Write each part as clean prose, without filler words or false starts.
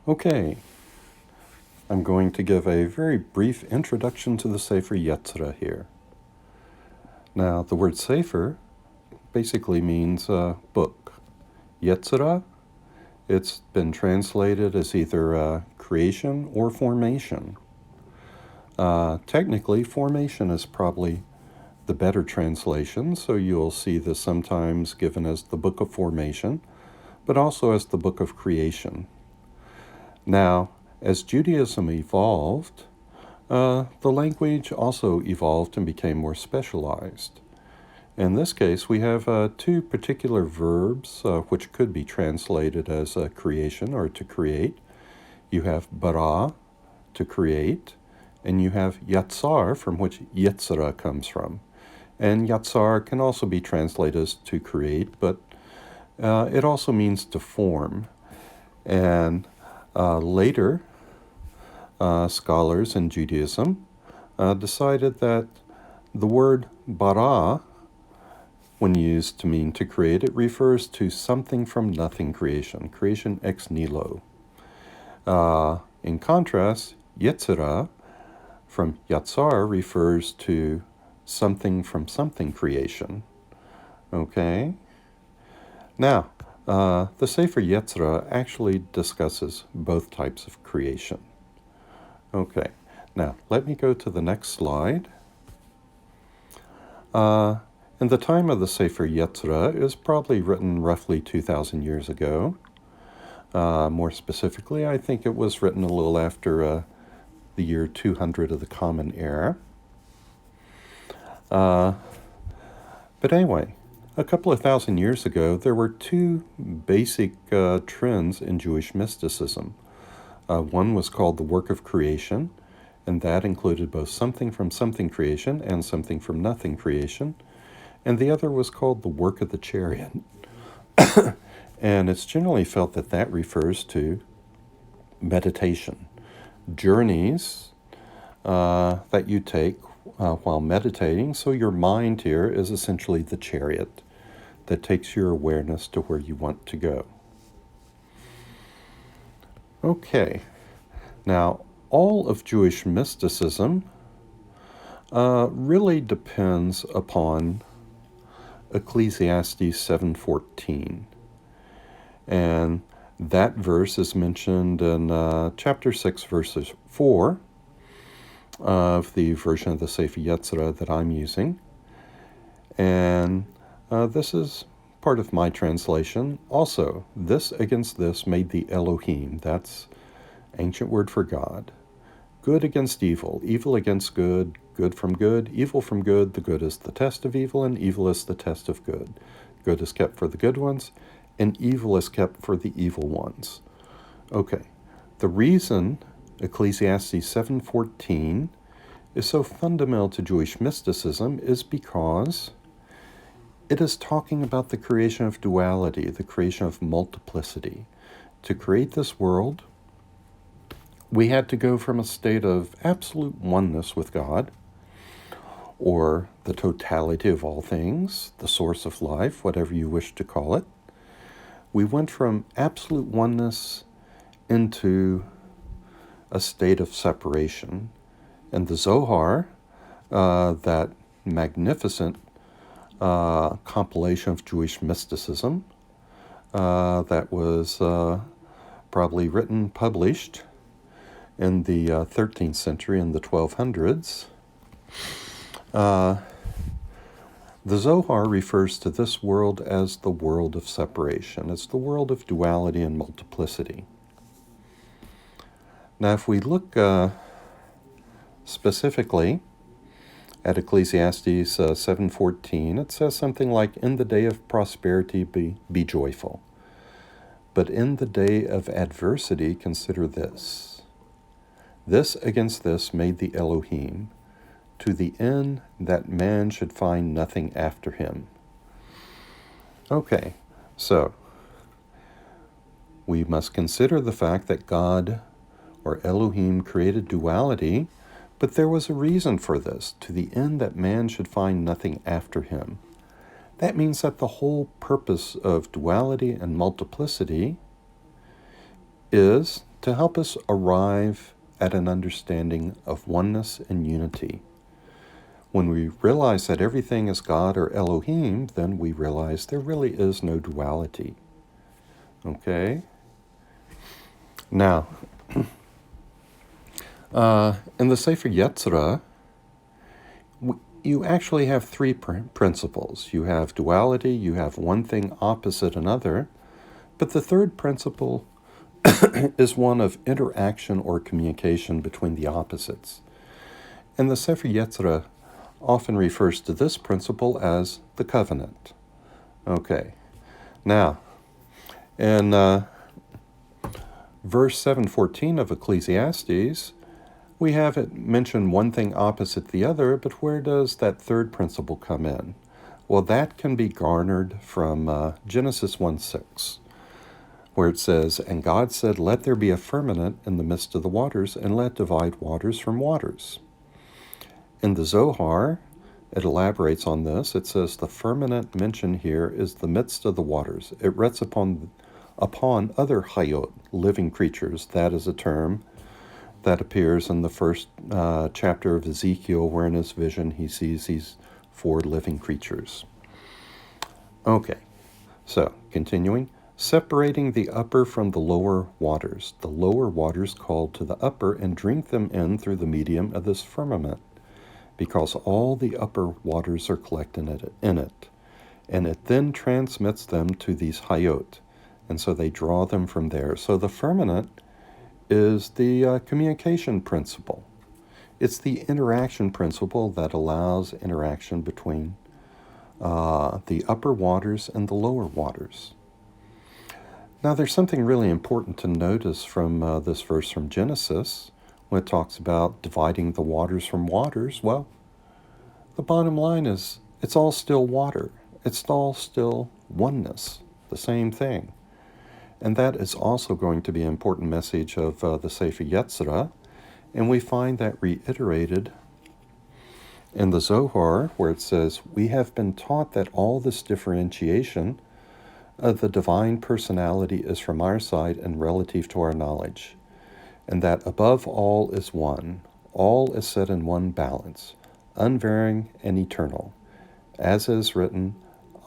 Okay, I'm going to give a very brief introduction to the Sefer Yetzra here. Now, the word Sefer basically means book. Yetzra, it's been translated as either creation or formation. Technically, formation is probably the better translation, so you'll see this sometimes given as the book of formation, but also as the book of creation. Now, as Judaism evolved, the language also evolved and became more specialized. In this case, we have two particular verbs which could be translated as creation or to create. You have bara, to create, and you have yatzar, from which Yetzra comes from. And yatzar can also be translated as to create, but it also means to form. And later, scholars in Judaism decided that the word bara, when used to mean to create, it refers to something from nothing creation, creation ex nihilo. In contrast, Yetzirah from yatzar refers to something from something creation. Okay? Now, the Sefer Yetzirah actually discusses both types of creation. Okay, now let me go to the next slide. In the time of the Sefer Yetzirah, it was probably written roughly 2,000 years ago. More specifically, I think it was written a little after the year 200 of the Common Era. But anyway, a couple of thousand years ago, there were two basic trends in Jewish mysticism. One was called the work of creation, and that included both something from something creation and something from nothing creation. And the other was called the work of the chariot. And it's generally felt that that refers to meditation, journeys that you take while meditating. So your mind here is essentially the chariot that takes your awareness to where you want to go. Okay, now all of Jewish mysticism really depends upon Ecclesiastes 7:14. And that verse is mentioned in chapter 6, verses 4 of the version of the Sefer Yetzirah that I'm using. And this is part of my translation. Also, this against this made the Elohim. That's ancient word for God. Good against evil, evil against good, good from good, evil from good. The good is the test of evil, and evil is the test of good. Good is kept for the good ones, and evil is kept for the evil ones. Okay, the reason Ecclesiastes 7:14 is so fundamental to Jewish mysticism is because it is talking about the creation of duality, the creation of multiplicity. To create this world, we had to go from a state of absolute oneness with God, or the totality of all things, the source of life, whatever you wish to call it. We went from absolute oneness into a state of separation. And the Zohar, that magnificent compilation of Jewish mysticism that was probably written, published in the 13th century, in the 1200s, the Zohar refers to this world as the world of separation. It's the world of duality and multiplicity. Now, if we look specifically at Ecclesiastes 7:14, it says something like, "In the day of prosperity be joyful, but in the day of adversity consider this. This against this made the Elohim, to the end that man should find nothing after him." Okay, so we must consider the fact that God, or Elohim, created duality, but there was a reason for this, to the end that man should find nothing after him. That means that the whole purpose of duality and multiplicity is to help us arrive at an understanding of oneness and unity. When we realize that everything is God or Elohim, then we realize there really is no duality. Okay? Now, in the Sefer Yetzirah, you actually have three principles. You have duality, you have one thing opposite another, but the third principle is one of interaction or communication between the opposites. And the Sefer Yetzirah often refers to this principle as the covenant. Okay, now, in verse 7:14 of Ecclesiastes, we have it mention one thing opposite the other, but where does that third principle come in? Well, that can be garnered from Genesis 1:6, where it says, "And God said, let there be a firmament in the midst of the waters, and let divide waters from waters." In the Zohar, it elaborates on this. It says the firmament mentioned here is the midst of the waters. It rests upon other hayot, living creatures. That is a term that appears in the first chapter of Ezekiel, where in his vision he sees these four living creatures. Okay, so continuing. Separating the upper from the lower waters. The lower waters called to the upper and drink them in through the medium of this firmament, because all the upper waters are collected in it. And it then transmits them to these hayot, and so they draw them from there. So the firmament is the communication principle. It's the interaction principle that allows interaction between the upper waters and the lower waters. Now, there's something really important to notice from this verse from Genesis when it talks about dividing the waters from waters. Well, the bottom line is it's all still water. It's all still oneness, the same thing. And that is also going to be an important message of the Sefer Yetzirah, and we find that reiterated in the Zohar, where it says, "We have been taught that all this differentiation of the divine personality is from our side and relative to our knowledge, and that above all is one. All is set in one balance, unvarying and eternal. As is written,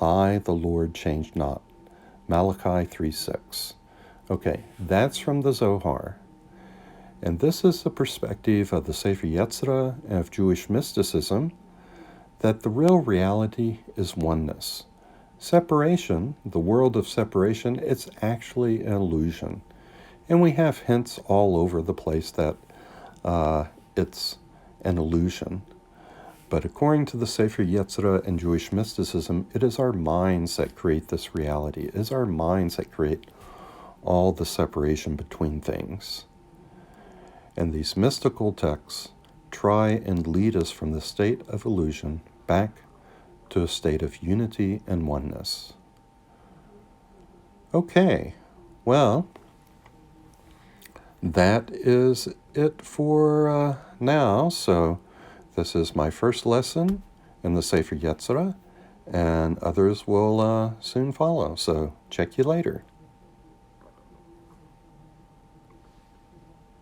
I, the Lord, change not." Malachi 3:6. Okay, that's from the Zohar. And this is the perspective of the Sefer Yetzirah and of Jewish mysticism, that the real reality is oneness. Separation, the world of separation, it's actually an illusion. And we have hints all over the place that it's an illusion. But according to the Sefer Yetzirah and Jewish mysticism, it is our minds that create this reality. It is our minds that create all the separation between things. And these mystical texts try and lead us from the state of illusion back to a state of unity and oneness. Okay, well, that is it for now. So this is my first lesson in the Sefer Yetzirah, and others will soon follow. So check you later.